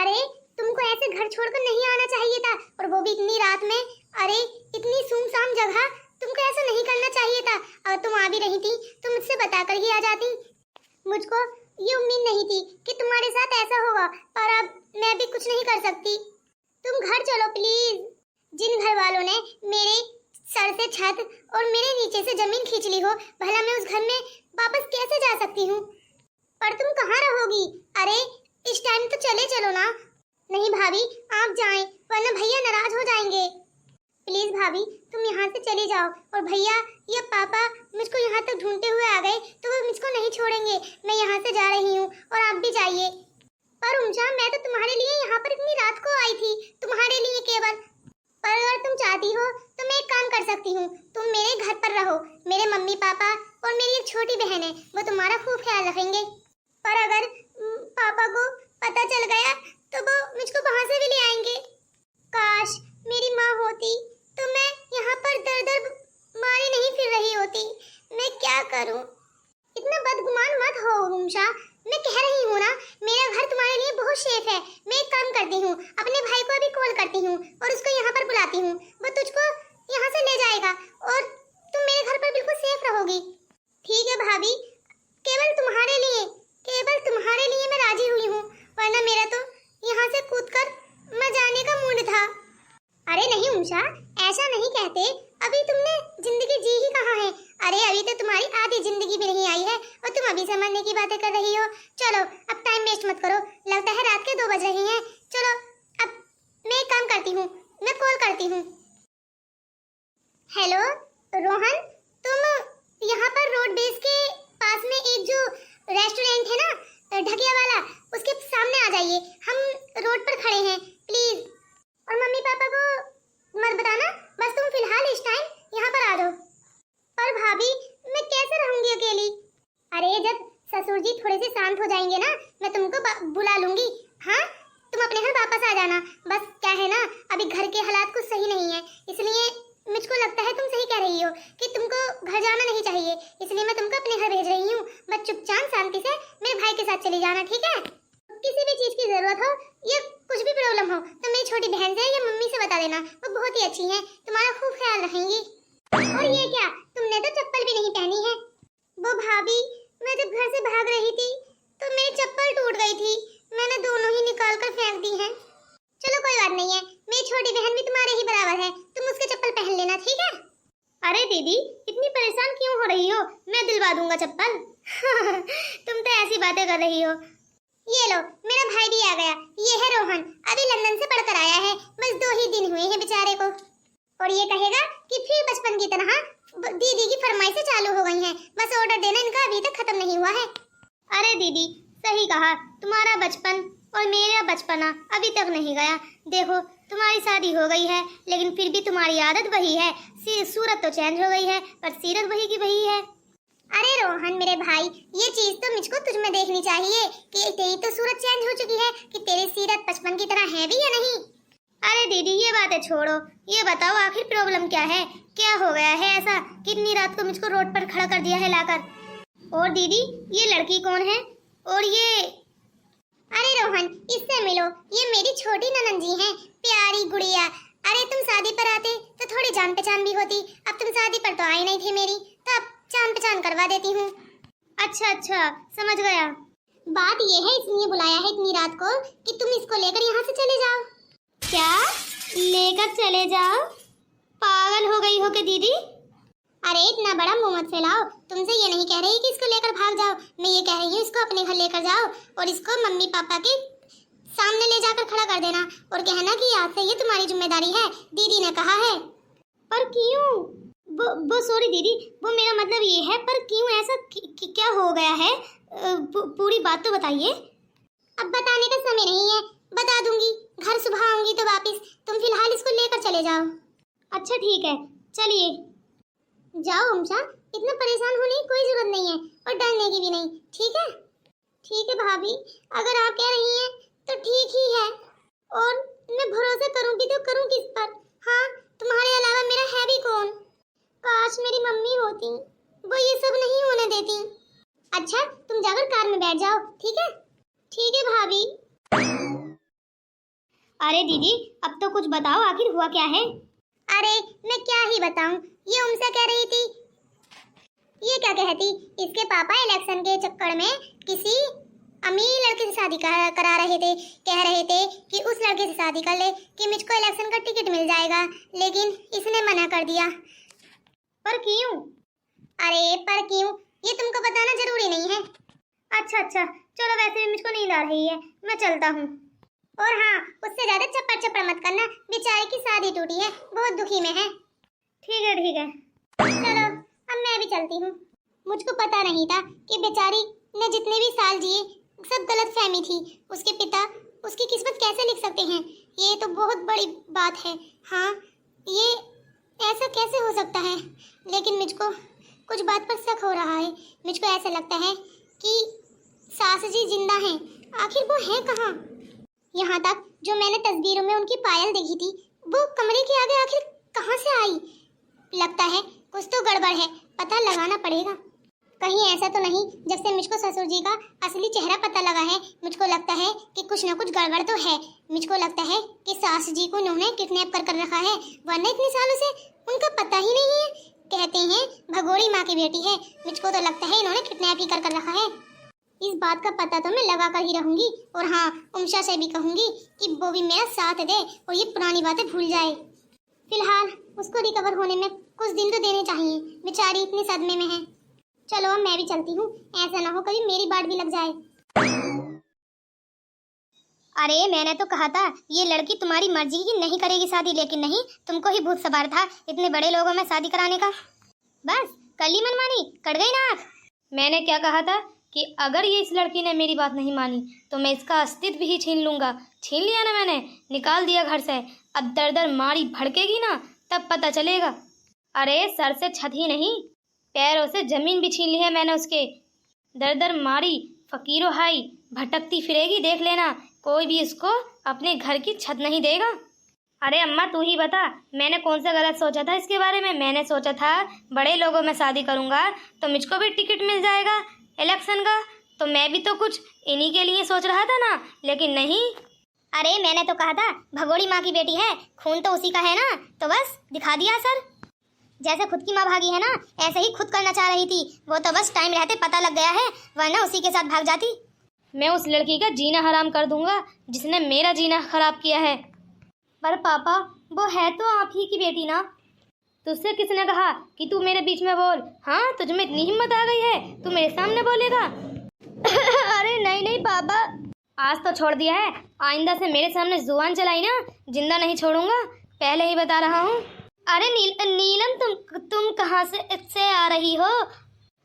अरे तुमको ऐसे घर छोड़कर नहीं आना चाहिए था, और वो भी इतनी रात में। अरे इतनी सुनसान जगह, तुमको ऐसा नहीं करना चाहिए था। और तुम आ भी रही थी तो मुझसे बताकर ही आ जाती। मुझको ये उम्मीद नहीं थी कि तुम्हारे साथ ऐसा होगा, पर अब मैं भी कुछ नहीं कर सकती। तुम घर चलो प्लीज। जिन घर वालों ने मेरे सर से छत और मेरे नीचे से जमीन खींच ली हो, भला मैं उस घर में वापस कैसे जा सकती हूँ? पर तुम कहाँ रहोगी? अरे इस टाइम तो चले चलो ना। नहीं भाभी, आप जाएं वरना भैया नाराज हो जाएंगे। प्लीज भाभी, तुम यहाँ से चले जाओ, और भैया या पापा मुझको यहाँ तक ढूंढते हुए आ गए तो वो मुझको नहीं छोड़ेंगे। मैं यहाँ से जा रही हूँ और आप भी जाइए। पर उमशा, मैं तो तुम्हारे लिए यहाँ पर इतनी रात को आई थी, तुम्हारे लिए केवल। पर अगर तुम चाहती हो तो मैं एक काम कर सकती हूँ, तुम मेरे घर पर रहो। मेरे मम्मी पापा और मेरी एक छोटी बहन है, वो तुम्हारा खूब ख्याल रखेंगे। पर अगर पापा को पता चल गया तो वो मुझको वहाँ से भी ले आएंगे। काश मेरी माँ होती तो मैं यहाँ पर दर दर मारे नहीं फिर रही होती। मैं क्या करूँ? इतना बदगुमान मत हो उमशा, मैं कह रही हूँ ना, मेरा घर तुम्हारे लिए बहुत सेफ है। मैं एक काम करती हूँ, अपने भाई को अभी कॉल करती हूँ और उसको यहाँ पर बुलाती हूँ। वो तुझको यहाँ से ले जाएगा और तुम मेरे घर पर बिल्कुल सेफ रहोगी। ठीक है भाभी, केवल तुम्हारे लिए मैं राजी हुई हूँ, वरना मेरा तो यहाँ से कूदकर मैं जाने का मूड था। अरे नहीं उमशा, ऐसा नहीं कहते। अभी तुमने जिंदगी जी ही कहाँ है? अरे अभी तो तुम्हारी आधी जिंदगी भी नहीं आई है और तुम अभी से मरने की बातें कर रही हो। चलो अब टाइम वेस्ट मत करो, लगता है रात के 2 बज रहे हैं। चलो अब मैं एक काम करती हूँ, मैं कॉल करती हूँ। हेलो रोहन, तुम यहाँ पर रोड बेस के पास में एक जो रेस्टोरेंट है ना, ढकिया वाला, उसके सामने आ जाइए। हम रोड पर खड़े हैं, प्लीज। और मम्मी पापा को मत बताना, बस तुम फिलहाल इस टाइम यहाँ पर आ जाओ। पर भाभी, मैं कैसे रहूंगी अकेली? अरे जब ससुर जी थोड़े से शांत हो जाएंगे ना, मैं तुमको बुला लूंगी। हाँ, तुम अपने घर वापस आ जाना। बस क्या है ना, अभी घर के हालात कुछ सही नहीं है, इसलिए मुझको लगता है तुम सही कह रही हो कि तुमको घर जाना नहीं चाहिए, इसलिए मैं तुमको अपने घर भेज रही हूँ। बस चुपचाप शांति से मेरे भाई के साथ चली जाना, ठीक है? किसी भी चीज की जरूरत हो या कुछ भी प्रॉब्लम हो तो मेरी छोटी बहन से या मम्मी से बता देना, वो बहुत ही अच्छी हैं, तुम्हारा खूब ख्याल रखेंगी। और ये क्या, तुमने तो चप्पल भी नहीं पहनी है। वो भाभी, मैं जब घर से भाग रही थी तो मेरी चप्पल टूट गई थी, मैंने दोनों ही निकाल कर फेंक दी हैं। चलो कोई बात नहीं है, मेरी छोटी बहन भी तुम्हारे ही बराबर है, तुम उसके चप्पल पहन लेना, ठीक है? अरे दीदी, इतनी परेशान क्यों हो रही हो? मैं दिलवा दूंगा चप्पल। तुम तो ऐसी बातें कर रही हो। ये लो, मेरा भाई भी आ गया। ये है रोहन, अभी लंदन से पढ़कर आया है, बस 2 ही दिन हुए हैं बेचारे को। और ये कहेगा कि फिर बचपन की तरह दीदी की फरमाइशें चालू हो गई हैं, बस ऑर्डर देना इनका अभी तक खत्म नहीं हुआ है। अरे दीदी, सही कहा, तुम्हारा बचपन और मेरा बचपना अभी तक नहीं गया। देखो तुम्हारी शादी हो गई है, लेकिन फिर भी तुम्हारी आदत वही है। सूरत तो चेंज हो गई है, पर सीरत वही की वही है। अरे रोहन मेरे भाई, ये चीज तो मुझको तुझ में देखनी चाहिए कि तेरी तो सूरत चेंज हो चुकी है, कि तेरी सीरत बचपन की तरह है भी या नहीं। अरे दीदी ये बातें छोड़ो, ये बताओ आखिर प्रॉब्लम क्या है? क्या हो गया है ऐसा, कितनी रात को मुझको रोड पर खड़ा कर दिया है लाकर? और दीदी ये लड़की कौन है? और ये अरे रोहन, इससे मिलो, ये मेरी छोटी ननंद जी हैं, प्यारी गुड़िया। अरे तुम शादी पर आते तो थोड़ी जान पहचान भी होती, अब तुम शादी पर तो आई नहीं थी मेरी, तो अब जान पहचान करवा देती हूँ। अच्छा, समझ गया। बात ये है, इसलिए बुलाया है इतनी रात को कि तुम इसको लेकर यहाँ से चले जाओ। क्या लेकर चले जाओ? पागल हो गई हो क्या दीदी? अरे इतना बड़ा मुंह मत फैलाओ, तुमसे ये नहीं कह रही कि इसको लेकर भाग जाओ, मैं ये कह रही हूँ इसको अपने घर लेकर जाओ और इसको मम्मी पापा के सामने ले जाकर खड़ा कर देना और कहना कि आज से ये तुम्हारी जिम्मेदारी है, दीदी ने कहा है। पर क्यों? वो सॉरी दीदी, वो मेरा मतलब ये है, पर क्यों ऐसा क्या हो गया है? पूरी बात तो बताइए। अब बताने का समय नहीं है, बता दूंगी घर सुबह आऊंगी तो वापस। तुम फिलहाल इसको लेकर चले जाओ। अच्छा ठीक है, चलिए जाओ उमशा, इतना परेशान होने की कोई जरूरत नहीं है और डरने की भी नहीं, ठीक है? ठीक है भाभी, अगर आप कह रही हैं तो ठीक ही है। और मैं भरोसा करूंगी तो करूं किस पर? हाँ, तुम्हारे अलावा मेरा है भी कौन? काश मेरी मम्मी होती, वो ये सब नहीं होने देती। अच्छा तुम जाकर कार में बैठ जाओ, ठीक है? ठीक है भाभी। अरे दीदी, अब तो कुछ बताओ, आखिर हुआ क्या है? अरे मैं क्या ही बताऊं, ये उनसे कह रही थी, ये क्या कहती, इसके पापा इलेक्शन के चक्कर में किसी अमीर लड़के से शादी करा रहे थे, कह रहे थे कि उस लड़के से शादी कर ले कि मुझको इलेक्शन का टिकट मिल जाएगा, लेकिन इसने मना कर दिया। पर क्यों? अरे पर क्यों, ये तुमको बताना जरूरी नहीं है। अच्छा, चलो, वैसे भी मुझको नींद आ रही है, मैं चलता हूँ। और हाँ, उससे ज्यादा चप्पड़ चप्पड़ मत करना, बेचारे की शादी टूटी है, बहुत दुखी में है। ठीक है, चलो अब मैं भी चलती हूँ। मुझको पता नहीं था कि बेचारी ने जितने भी साल जिए सब गलत फहमी थी, उसके पिता उसकी किस्मत कैसे लिख सकते हैं, ये तो बहुत बड़ी बात है। हाँ, ये ऐसा कैसे हो सकता है, लेकिन मुझको कुछ बात पर शक हो रहा है। मुझको ऐसा लगता है कि सास जी जिंदा हैं, आखिर वो हैं कहाँ? यहाँ तक जो मैंने तस्वीरों में उनकी पायल देखी थी, वो कमरे के आगे आखिर कहाँ से आई? लगता है कुछ तो गड़बड़ है, पता लगाना पड़ेगा। कहीं ऐसा तो नहीं जब से मुझको ससुर जी का असली चेहरा पता लगा है, मुझको लगता है कि कुछ ना कुछ गड़बड़ तो है। मुझको लगता है कि सास जी को उन्होंने किडनैप कर रखा है, वरना इतने सालों से उनका पता ही नहीं है। कहते हैं भगोड़ी माँ की बेटी है, मुझको तो लगता है इन्होंने किडनैप ही कर रखा है। इस बात का पता तो मैं लगा कर ही रहूंगी, और हाँ, उमशा से भी कहूंगी कि वो भी मेरा साथ दे और ये पुरानी बातें भूल जाए। फिलहाल उसको रिकवर होने में कुछ दिन तो देने चाहिए, बेचारी इतने सदमे में है। चलो अब मैं भी चलती हूँ, ऐसा ना हो कभी मेरी बाट भी लग जाए। अरे मैंने तो कहा था ये लड़की तुम्हारी मर्जी की नहीं करेगी शादी, लेकिन नहीं, तुमको ही भूत सवार था इतने बड़े लोगों में शादी कराने का। बस कल ही मनमानी कट गई ना आँख। मैंने क्या कहा था कि अगर ये इस लड़की ने मेरी बात नहीं मानी तो मैं इसका अस्तित्व ही छीन लूंगा। छीन लिया ना मैंने, निकाल दिया घर से। अब दर दर मारी भड़केगी ना तब पता चलेगा। अरे सर से छत ही नहीं, पैरों से जमीन भी छीन ली है मैंने उसके। दर दर मारी फकीरो हाई भटकती फिरेगी, देख लेना, कोई भी इसको अपने घर की छत नहीं देगा। अरे अम्मा तू ही बता, मैंने कौन सा गलत सोचा था इसके बारे में? मैंने सोचा था बड़े लोगों में शादी करूंगा तो मुझको भी टिकट मिल जाएगा इलेक्शन का, तो मैं भी तो कुछ इन्हीं के लिए सोच रहा था ना, लेकिन नहीं। अरे मैंने तो कहा था भगोड़ी माँ की बेटी है, खून तो उसी का है ना, तो बस दिखा दिया असर। जैसे खुद की माँ भागी है ना, ऐसे ही खुद करना चाह रही थी, वो तो बस टाइम रहते पता लग गया है, वरना उसी के साथ भाग जाती। मैं उस लड़की का जीना हराम कर दूंगा जिसने मेरा जीना खराब किया है। पर पापा वो है तो आप ही की बेटी ना, तुझसे किसने कहा कि तू मेरे बीच में बोल? हाँ, तुझ में इतनी हिम्मत आ गई है, तू मेरे सामने बोलेगा? अरे नहीं पापा, आज तो छोड़ दिया है, आइंदा से मेरे सामने जुबान चलाई ना, जिंदा नहीं छोड़ूंगा, पहले ही बता रहा हूँ। अरे नीलम, तुम कहाँ से आ रही हो?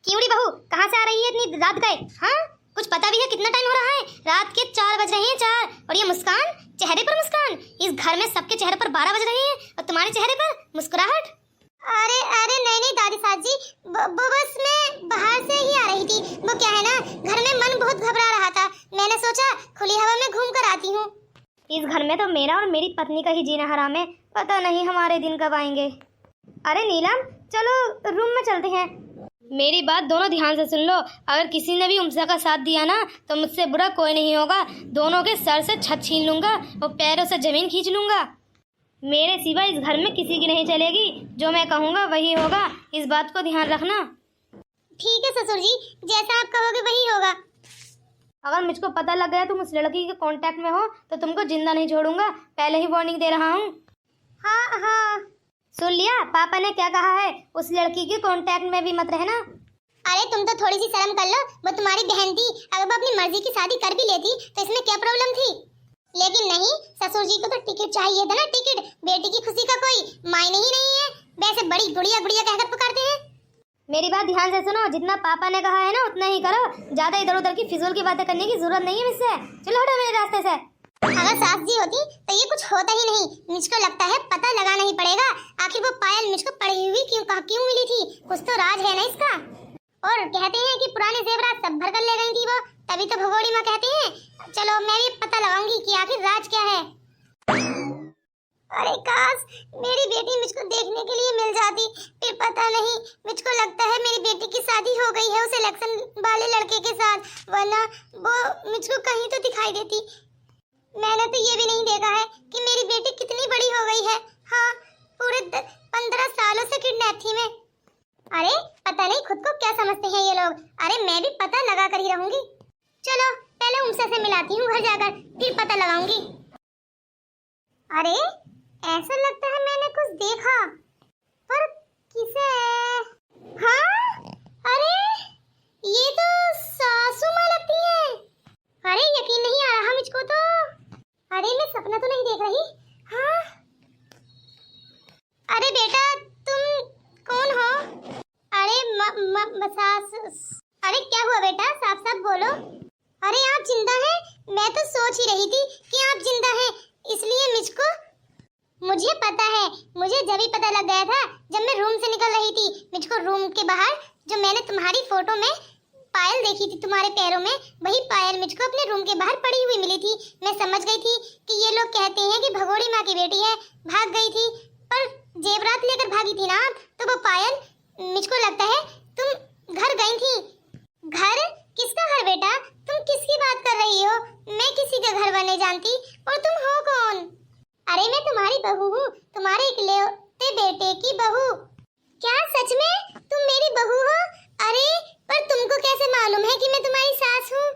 कीड़ी बहू, कहाँ से आ रही है इतनी रात गए? हाँ, कुछ पता भी है कितना टाइम हो रहा है? रात के 4 बज रहे हैं, 4। और ये मुस्कान, चेहरे पर मुस्कान, इस घर में सबके चेहरे पर 12 बज रहे हैं और तुम्हारे चेहरे पर मुस्कुराहट। अरे नहीं दादी साहब जी, बस मैं बाहर से ही आ रही थी। वो क्या है ना, घर में मन बहुत घबरा रहा था, मैंने सोचा खुली हवा में घूम कर आती हूँ। इस घर में तो मेरा और मेरी पत्नी का ही जीना हराम है, पता नहीं हमारे दिन कब आएंगे। अरे नीलम, चलो रूम में चलते हैं। मेरी बात दोनों ध्यान से सुन लो, अगर किसी ने भी उमसा का साथ दिया ना तो मुझसे बुरा कोई नहीं होगा। दोनों के सर से छत छीन लूंगा और पैरों से जमीन खींच लूंगा। मेरे सिवा इस घर में किसी की नहीं चलेगी, जो मैं कहूँगा वही होगा, इस बात को ध्यान रखना। ठीक है ससुर जी, जैसा आप कहोगे वही होगा। अगर मुझको पता लग गया तुम उस लड़की के कांटेक्ट में हो तो तुमको जिंदा नहीं छोड़ूंगा, पहले ही वार्निंग दे रहा हूँ। हाँ, सुन लिया पापा ने क्या कहा है, उस लड़की के कांटेक्ट में भी मत रहना। अरे तुम तो थोड़ी सी शर्म कर लो, वो तुम्हारी बहन थी, अगर वो अपनी मर्जी की शादी कर भी लेती तो इसमें क्या प्रॉब्लम थी? लेकिन नहीं, ससुर जी को तो टिकट चाहिए था ना, टिकट। बेटी की खुशी का कोई मायने ही नहीं है, वैसे बड़ी गुड़िया गुड़िया कहकर पुकारते हैं। मेरी बात ध्यान से सुनो, जितना पापा ने कहा है ना उतना ही करो, ज्यादा इधर उधर की फिजूल की बातें करने की जरूरत नहीं है मुझसे। चलो हटो मेरे रास्ते से। अगर सास जी होती तो ये कुछ होता ही नहीं। मुझको लगता है पता लगाना ही पड़ेगा, आखिर वो पायल मुझको पड़ी हुई क्यों मिली थी, कुछ तो राज है ना इसका। और कहते हैं कि पुराने जेवरात सब भर कर ले गई थी वो, तभी तो भगोड़ी माँ कहते हैं। चलो मैं भी पता लगाऊंगी कि आखिर राज क्या है। अरे काश मेरी बेटी मुझको देखने के लिए मिल जाती, फिर पता नहीं, मुझको लगता है मेरी बेटी की शादी हो गई है उस इलेक्शन वाले लड़के के साथ, वरना वो मुझको कहीं तो दिखाई देती। मैंने तो ये भी नहीं देखा है कि मेरी बेटी कितनी बड़ी हो गई है। हाँ, पूरे 15 सालों से किडनैप थी मैं। अरे पता नहीं खुद को क्या समझते हैं ये लोग। अरे मैं भी पता लगा कर ही रहूंगी। चलो पहले उमसा से मिलाती हूँ घर जाकर, फिर पता लगाऊंगी। अरे ऐसा लगता है मैंने कुछ देखा, पर किसे? हाँ, अरे ये तो सासू माँ लगती है। अरे यकीन नहीं आ रहा मुझको तो। अरे मैं सपना तो नहीं देख रही। हाँ, अरे बेटा तुम कौन हो? अरे अरे क्या हुआ बेटा, साफ साफ बोलो। अरे आप जिंदा हैं? मैं तो सोच ही रही थी कि आप जिंदा हैं, इसलिए मुझे पता है। मुझे जब ही पता लग गया था जब मैं रूम से निकल रही थी। मुझको रूम के बाहर जो मैंने तुम्हारी फोटो में पायल देखी थी तुम्हारे पैरों में, वही पायल मुझको अपने रूम के बाहर पड़ी हुई मिली थी। मैं समझ गई थी कि ये लोग कहते हैं कि भगोड़ी माँ की बेटी है, भाग गई थी। पर जेवरात लेकर भागी थी ना आप, तो वो पायल मुझको लगता है तुम घर गई थी। घर? किसका घर बेटा? तुम किसकी बात कर रही हो? मैं किसी का घर नहीं जानती। और तुम हो कौन? अरे मैं तुम्हारी बहू हूँ, तुम्हारे इकलौते बेटे की बहू। क्या सच में तुम मेरी बहू हो? अरे पर तुमको कैसे मालूम है कि मैं तुम्हारी सास हूँ?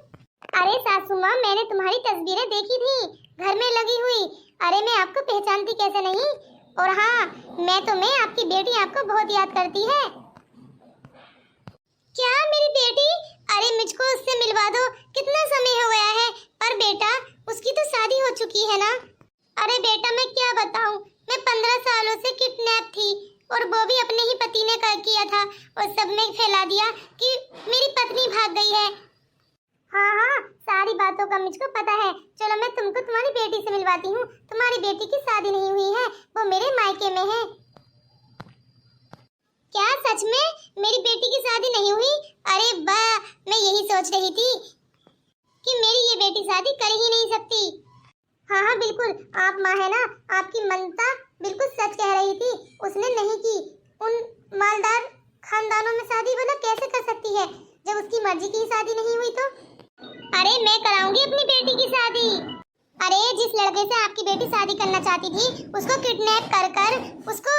अरे सासू माँ, मैंने तुम्हारी तस्वीरें देखी थी घर में लगी हुई। अरे मैं आपको पहचानती कैसे नहीं। और हाँ, मैं आपकी बेटी आपको बहुत याद करती है। क्या मेरी बेटी? अरे मुझको उससे मिलवा दो, कितना समय हो गया है। पर बेटा उसकी तो शादी हो चुकी है ना। अरे बेटा मैं क्या बताऊं, मैं 15 सालों से किडनैप थी, और वो भी अपने ही पति ने कर किया था, और सब में फैला दिया कि मेरी पत्नी भाग गई है। हाँ हाँ, सारी बातों का मुझको पता है। चलो मैं तुमको तुम्हारी बेटी से मिलवाती हूँ। तुम्हारी बेटी की शादी नहीं हुई है, वो मेरे मायके में है। क्या सच में मेरी बेटी की शादी नहीं हुई? अरे वाह, मैं यही सोच रही थी कि मेरी ये बेटी शादी कर ही नहीं सकती। हाँ हाँ बिल्कुल, आप माँ है ना, आपकी ममता बिल्कुल सच कह रही थी। उसने नहीं की। उन मालदार खानदानों में शादी वाला कैसे कर सकती है जब उसकी मर्जी की शादी नहीं हुई तो? अरे मैं कराऊंगी अपनी बेटी की शादी। अरे जिस लड़के से आपकी बेटी शादी करना चाहती थी, उसको किडनैप कर कर उसको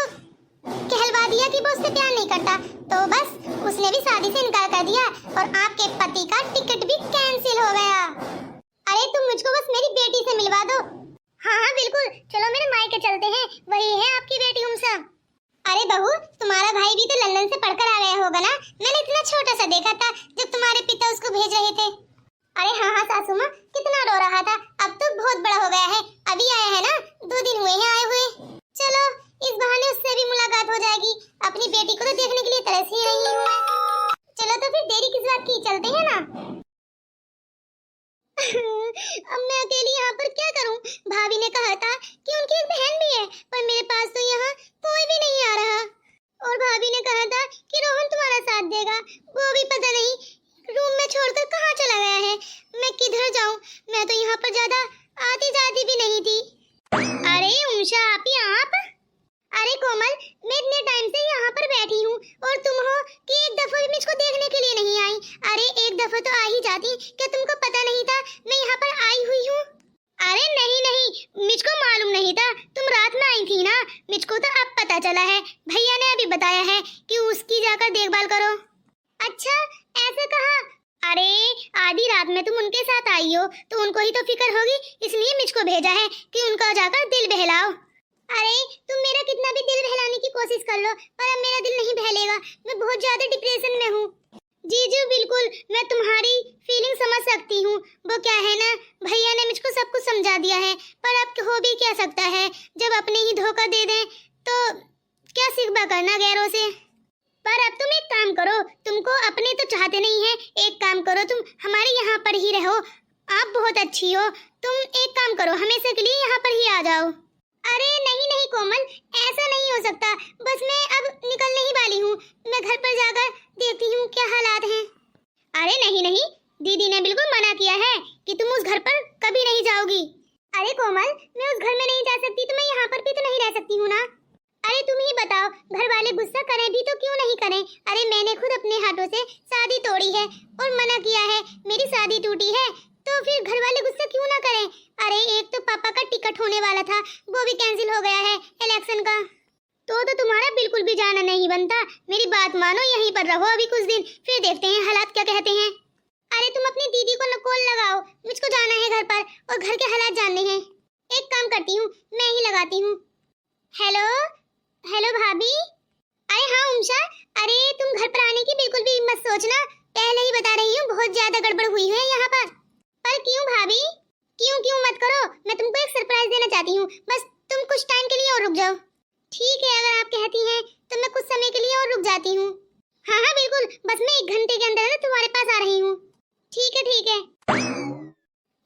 कहलवा दिया कि वो उससे प्यार नहीं करता, तो बस उसने भी शादी से इनकार कर दिया, और आपके पति का टिकट भी कैंसिल हो गया। अरे तुम मुझको बस मेरी बेटी से मिलवा दो। हाँ हाँ बिल्कुल, चलो मेरे मायके चलते हैं, वही है आपकी बेटी उमसा। अरे बहू, तुम्हारा भाई भी तो लंदन से पढ़कर आ गया होगा ना? मैंने इतना छोटा सा देखा था जब तुम्हारे पिता उसको भेज रहे थे। अरे हाँ हाँ सासू माँ, कितना रो रहा था, अब तो बहुत बड़ा हो गया है। अभी आया है ना, 2 दिन हुए हैं आए हुए। चलो इस बहाने उससे भी मुलाकात हो जाएगी। अपनी बेटी को तो देखने के लिए तरस ही रही हूँ। चलो तो फिर देरी किस बात की, चलते हैं ना। अब मैं अकेली यहाँ पर क्या करूँ? भाभी ने कहा था कि उनकी एक बहन भी है, पर मेरे पास तो यहाँ कोई भी नहीं आ रहा। और भाभी ने कहा था कि रोहन तुम्हारा साथ देगा, वो भी पता नहीं रूम में छोड़कर कहाँ चला गया है। मैं किधर जाऊँ? मैं तो यहाँ पर ज्यादा आती जाती भी नहीं थी। अरे उषा आप? अरे कोमल, मैं इतने टाइम से यहाँ पर बैठी हूँ, और तुम हो कि एक दफा भी मुझको देखने के लिए नहीं आई। अरे एक दफा तो आ ही जाती, क्या तुमको पता नहीं था मैं यहाँ पर आई हुई हूँ? अरे नहीं, मुझको मालूम नहीं था, तुम रात में आई थी ना। मुझको तो अब पता चला है, भैया ने अभी बताया है कि उसकी जाकर देखभाल करो। अच्छा, ऐसे कहा? अरे आधी रात में तुम उनके साथ आई हो, तो उनको ही तो फिक्र होगी, इसलिए मुझको भेजा है कि उनका जाकर दिल बहलाओ। अरे तुम मेरा कितना भी दिल बहलाने की कोशिश कर लो, पर अब मेरा दिल नहीं बहलेगा। मैं बहुत ज्यादा डिप्रेशन में हूँ। जी बिल्कुल, मैं तुम्हारी फीलिंग समझ सकती हूँ। वो क्या है ना, भैया ने मुझको सब कुछ समझा दिया है, पर अब हो भी क्या सकता है, जब अपने ही धोखा दे दें तो क्या सिकवा करना गैरों से। पर अब तुम एक काम करो, तुमको अपने तो चाहते नहीं है, एक काम करो, तुम हमारे यहाँ पर ही रहो। आप बहुत अच्छी हो, तुम एक काम करो, हमेशा के लिए यहाँ पर ही आ जाओ। अरे नहीं कोमल, ऐसा नहीं हो सकता। बस मैं अब निकलने ही वाली हूँ, मैं घर पर जाकर देखती हूँ क्या हालात हैं। अरे नहीं, दीदी ने बिल्कुल मना किया है कि तुम उस घर पर कभी नहीं जाओगी। अरे कोमल, मैं उस घर में नहीं जा सकती तो मैं यहाँ पर भी तो नहीं रह सकती हूँ ना। अरे तुम ही बताओ, घर वाले गुस्सा करें भी तो क्यों नहीं करें? अरे मैंने खुद अपने हाथों से शादी तोड़ी है और मना किया है, मेरी शादी टूटी है, तो फिर घर वाले गुस्सा क्यों ना करें? अरे एक तो टिकट होने वाला था वो भी कैंसिल हो गया है इलेक्शन का। तो तुम्हारा बिल्कुल भी जाना नहीं बनता। मेरी बात मानो, यहीं पर रहो अभी कुछ दिन, फिर देखते हैं हालात क्या कहते हैं। अरे तुम अपनी दीदी को कॉल लगाओ, मुझको जाना है घर पर और घर के हालात जानने हैं। एक काम करती हूँ, मैं ही लगाती हूँ। हेलो हेलो भाभी। अरे हाँ उषा, अरे तुम घर पर आने की बिल्कुल भी मत सोचना, पहले ही बता रही हूँ बहुत ज्यादा गड़बड़ हुई है यहाँ पर क्यों भाभी? क्यों मत करो, मैं तुमको एक सरप्राइज देना चाहती हूँ, बस तुम कुछ टाइम के लिए और रुक जाओ। ठीक है, अगर आप कहती हैं तो मैं कुछ समय के लिए और रुक जाती हूँ। हाँ बिल्कुल, बस मैं 1 घंटे के अंदर तुम्हारे पास आ रही हूँ। ठीक है।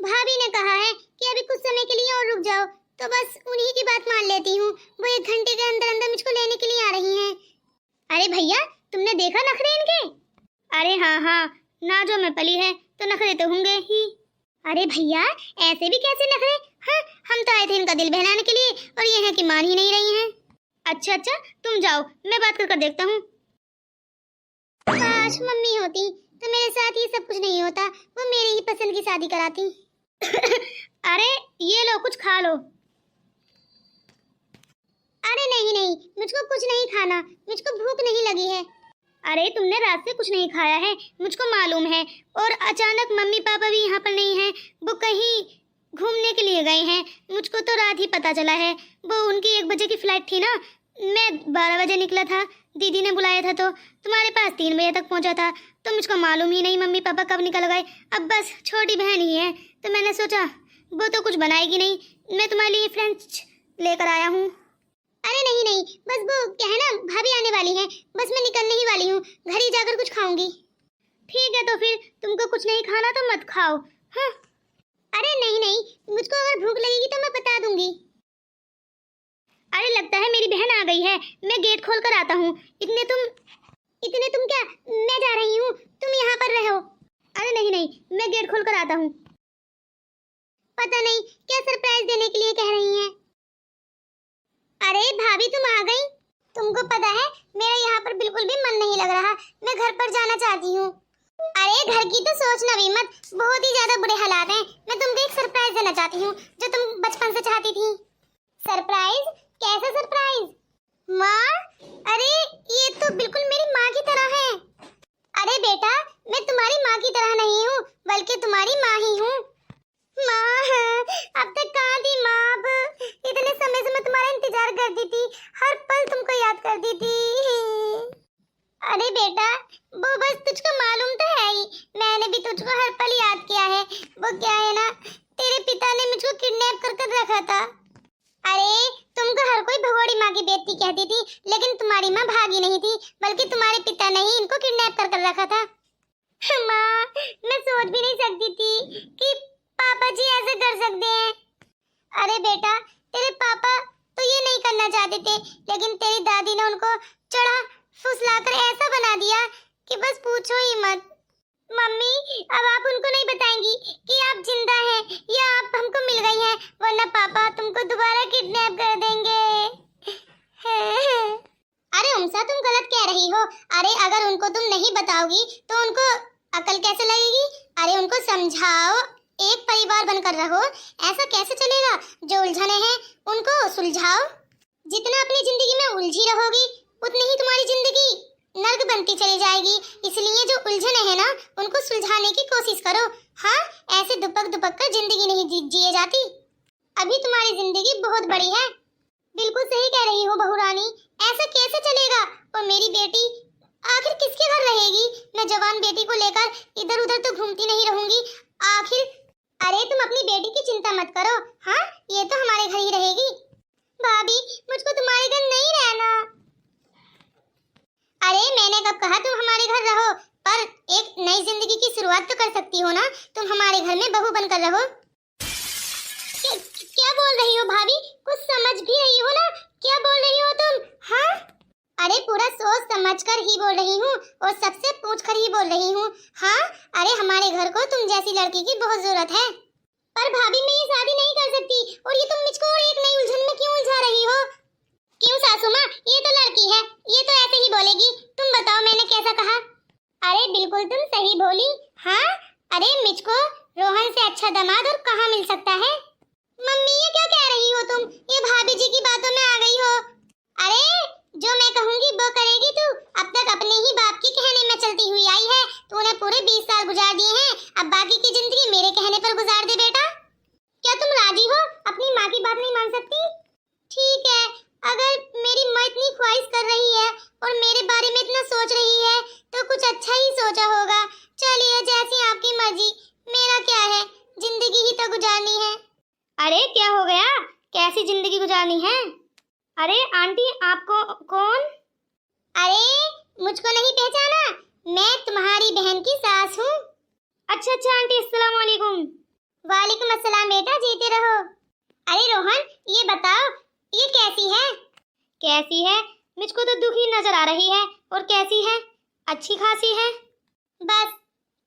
भाभी ने कहा है कि अभी कुछ समय के लिए और रुक जाओ, तो बस उन्हीं की बात मान लेती हूँ। वो 1 घंटे के अंदर अंदर मुझको लेने के लिए आ रही हैं। अरे भैया, तुमने देखा नखरे इनके? अरे हाँ, नाजो में पली है तो नखरे तो होंगे ही। अरे भैया, ऐसे भी कैसे नखरे? हाँ, हम तो आए थे इनका दिल बहलाने के लिए और ये है कि मान ही नहीं रही हैं। अच्छा, तुम जाओ, मैं बात कर देखता हूँ। काश मम्मी होती तो मेरे साथ ये सब कुछ नहीं होता, वो मेरी ही पसंद की शादी कराती। अरे ये लो, कुछ खा लो। अरे नहीं, मुझको कुछ नहीं खाना, मुझको भूख नहीं लगी है। अरे तुमने रात से कुछ नहीं खाया है, मुझको मालूम है। और अचानक मम्मी पापा भी यहाँ पर नहीं हैं, वो कहीं घूमने के लिए गए हैं। मुझको तो रात ही पता चला है, वो उनकी 1 बजे की फ्लाइट थी ना, मैं 12 बजे निकला था, दीदी ने बुलाया था तो तुम्हारे पास 3 बजे तक पहुंचा था, तो मुझको मालूम ही नहीं मम्मी पापा कब निकल गए। अब बस छोटी बहन ही है तो मैंने सोचा वो तो कुछ बनाएगी नहीं, मैं तुम्हारे लिए फ्रेंच लेकर आया हूँ। अरे नहीं, बस वो क्या है ना, भाभी आने वाली है, बस मैं निकलने ही वाली हूँ, घर ही जाकर कुछ खाऊंगी। ठीक है, तो फिर तुमको कुछ नहीं खाना तो मत खाओ। हाँ। अरे नहीं, मुझको अगर भूख लगेगी तो मैं बता दूंगी। अरे लगता है मेरी बहन आ गई है, मैं गेट खोल कर आता हूँ। इतने तुम क्या, मैं जा रही हूँ, तुम यहाँ पर रहो। अरे नहीं, मैं गेट खोल कर आता हूँ। पता नहीं क्या सरप्राइज देने के लिए कह रही हैं। अरे भाभी, तुम आ गई? तुमको पता है मेरा यहाँ पर बिल्कुल भी मन नहीं लग रहा, मैं घर पर जाना चाहती हूँ। अरे घर की तो सोचना भी मत, बहुत ही ज्यादा बुरे हालात हैं। मैं तुमको एक सरप्राइज देना चाहती हूँ जो तुम बचपन से चाहती थी। सरप्राइज? कैसा सरप्राइज? माँ, अरे ये तो बिल्कुल मेरी माँ की तरह है। अरे बेटा, मैं तुम्हारी माँ की तरह नहीं हूँ, बल्कि तुम्हारी माँ ही हूँ। माँ, अब तक कहाँ थी माँ? अब इतने समय से मैं तुम्हारा इंतजार करती थी, हर पल तुमको याद करती थी। अरे बेटा, वो बस तुझको मालूम तो है ही, मैंने भी तुझको हर पल याद किया है। वो क्या है ना, तेरे पिता ने मुझको किडनैप कर रखा था। अरे तुमको हर कोई भगोड़ी माँ की बेटी कहती थी, लेकिन तुम्हारी माँ भागी नहीं थी, बल्कि तुम्हारे पिता ने ही इनको किडनैप कर रखा था। माँ, मैं सोच भी नहीं सकती थी कि पापा जी ऐसे कर सकते हैं। अरे बेटा, तेरे पापा तो ये नहीं करना चाहते थे, लेकिन तेरी दादी ने उनको चढ़ा फुसलाकर ऐसा बना दिया कि बस पूछो ही मत। मम्मी, अब आप उनको नहीं बताएंगी कि आप जिंदा हैं या आप हमको मिल गई हैं, वरना पापा तुमको दोबारा किडनैप कर देंगे। अरे उमसा, तुम गलत कह रही हो। अरे अगर उनको तुम नहीं बताओगी तो उनको अकल कैसे लगेगी? अरे उनको समझाओ, एक परिवार बनकर रहो, ऐसा कैसे चलेगा? जो उलझने हैं उनको सुलझाओ। जितना अपनी जिंदगी में उलझी रहोगी उतनी ही तुम्हारी जिंदगी नर्क बनती चली जाएगी। इसलिए जो उलझने हैं ना, उनको सुलझाने की कोशिश करो। हाँ, ऐसे दुपक कर जिंदगी नहीं जिए जाती। अभी तुम्हारी जिंदगी बहुत बड़ी है। बिल्कुल सही कह रही हो बहू रानी, ऐसा कैसे चलेगा? और मेरी बेटी आखिर किसके घर रहेगी? मैं जवान बेटी को लेकर इधर उधर तो घूमती नहीं रहूंगी आखिर। अरे तुम अपनी बेटी की चिंता मत करो, हाँ, ये तो हमारे घर ही रहेगी। भाभी, मुझको तुम्हारे घर नहीं रहना। अरे मैंने कब कहा तुम हमारे घर रहो, पर एक नई जिंदगी की शुरुआत तो कर सकती हो ना, तुम हमारे घर में बहू बनकर रहो। क्या बोल रही हो भाभी? कुछ समझ भी रही हो ना? क्या बोल रही हो तुम? हाँ, अरे पूरा सोच समझ कर ही बोल रही हूँ और सबसे पूछ कर ही बोल रही हूँ। हाँ, अरे हमारे घर को तुम जैसी लड़की की बहुत जरूरत है। पर भाभी, मैं ये शादी नहीं कर सकती, और ये तुम मुझको एक नई उलझन में क्यों उलझा रही हो? क्यों सासू माँ, ये तो लड़की है, ये तो ऐसे ही बोलेगी। तुम बताओ मैंने कैसा कहा? अरे बिल्कुल तुम सही बोली। हाँ, अरे मुझको रोहन से अच्छा दामाद और कहाँ मिल सकता है? मम्मी, ये क्या कह रही बात नहीं मान सकती? ठीक है, अगर मेरी माँ इतनी ख्वाहिश कर रही है और मेरे बारे में इतना सोच रही है तो कुछ अच्छा ही सोचा होगा। चलिए, जैसी आपकी मर्जी, मेरा क्या है, जिंदगी ही तो गुजारनी है। अरे क्या हो गया, कैसी जिंदगी गुजारनी है? अरे आंटी, आपको कौन? अरे मुझको नहीं पहचाना? मैं तुम्हारी बहन की सास हूँ। अच्छा अच्छा आंटी, अस्सलाम वालेकुम। वालेकुम अस्सलाम बेटा, जीते रहो। अरे रोहन, ये बताओ, ये कैसी है? कैसी है? मुझको तो दुखी नजर आ रही है। और कैसी है? अच्छी खासी है। बस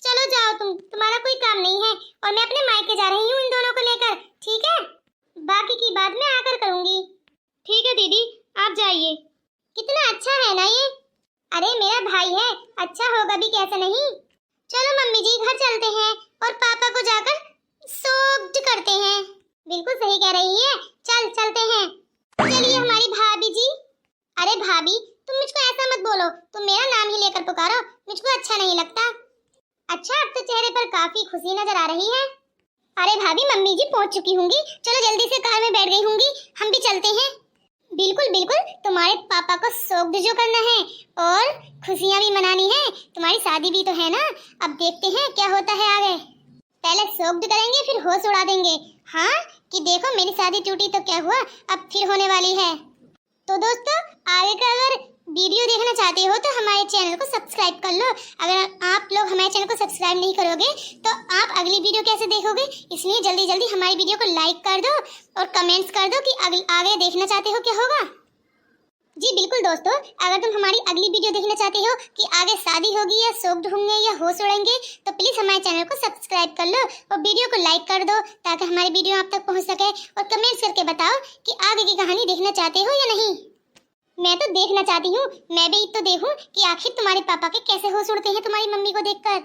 चलो जाओ, तुम्हारा कोई काम नहीं है और मैं अपने मायके जा रही हूँ इन दोनों को लेकर। ठीक है, बाकी की बात मैं आकर करूँगी। ठीक है दीदी, आप जाइए। कितना अच्छा है ना ये। अरे मेरा भाई है, अच्छा होगा भी कैसे नहीं। चलो मम्मी जी, घर चलते हैं और पापा को जाकर सोप्ट करते हैं। बिल्कुल सही कह रही है, चलते हैं। चलिए हमारी भाभी जी। अरे भाभी, तुम मुझको ऐसा मत बोलो, तुम मेरा नाम ही लेकर पुकारो, मुझको अच्छा नहीं लगता। अच्छा, अब तो चेहरे पर काफी खुशी नजर आ रही है। अरे भाभी, मम्मी जी पहुंच चुकी होंगी, चलो जल्दी से कार में बैठ गई होंगी, हम भी चलते हैं। बिल्कुल बिल्कुल, तुम्हारे पापा को सोग जो करना है और खुशियां भी मनानी है। तुम्हारी शादी भी तो है ना, अब देखते हैं क्या होता है आगे। पहले सोग करेंगे, फिर होश उड़ा देंगे। हाँ, कि देखो मेरी शादी टूटी तो क्या हुआ, अब फिर होने वाली है। तो दोस्तों, आगे का अगर वीडियो देखना चाहते हो तो हमारे चैनल को सब्सक्राइब कर लो। अगर आप लोग हमारे चैनल को सब्सक्राइब नहीं करोगे तो आप अगली वीडियो कैसे देखोगे? इसलिए जल्दी जल्दी हमारी वीडियो को लाइक कर दो और कमेंट्स कर दो कि आगे देखना चाहते हो क्या होगा। जी बिल्कुल दोस्तों, अगर तुम हमारी अगली वीडियो देखना चाहते हो कि आगे शादी होगी या सोग होंगे या होश उड़ेंगे तो प्लीज हमारे चैनल को सब्सक्राइब कर लो और वीडियो को लाइक कर दो ताकि हमारी वीडियो आप तक पहुंच सके। और कमेंट्स करके बताओ कि आगे की कहानी देखना चाहते हो या नहीं। मैं तो देखना चाहती हूँ, मैं भी तो देखूं कि आखिर तुम्हारे पापा के कैसे होश उड़ते हैं तुम्हारी मम्मी को देखकर।